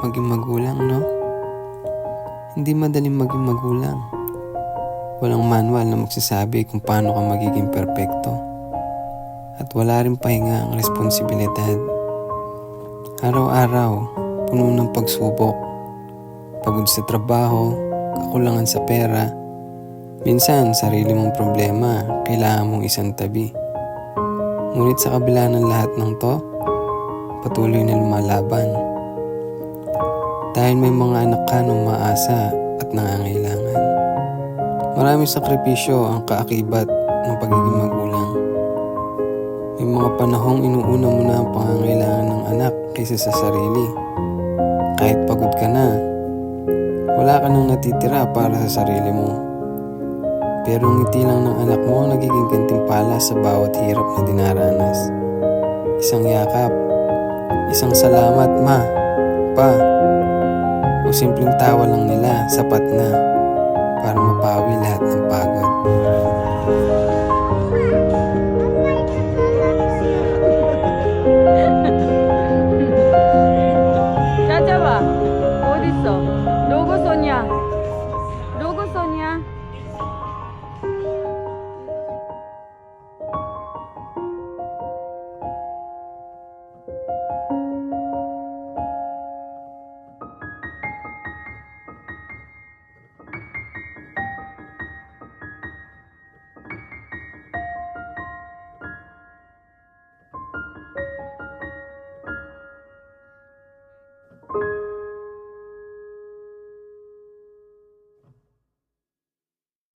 maging magulang, no? Hindi madaling maging magulang. Walang manual na magsasabi kung paano ka magiging perpekto. At wala rin pahinga ang responsibilidad. Araw-araw, puno ng pagsubok. Pagod sa trabaho, kakulangan sa pera. Minsan, sarili mong problema, kailangan mong isang tabi. Ngunit sa kabila ng lahat ng to, patuloy na lumalaban. Dahil may mga anak ka na umaasa at nangangailangan. Maraming sakripisyo ang kaakibat ng pagiging magulang. May mga panahong inuuna mo na ang pangangailangan ng anak kaysa sa sarili. Kahit pagod ka na, wala ka nang natitira para sa sarili mo. Pero ngiti lang ng anak mo ang nagiging gantimpala sa bawat hirap na dinaranas. Isang yakap, isang salamat ma, pa, o simpleng tawa lang nila sapat na para mapawi lahat ng pagod.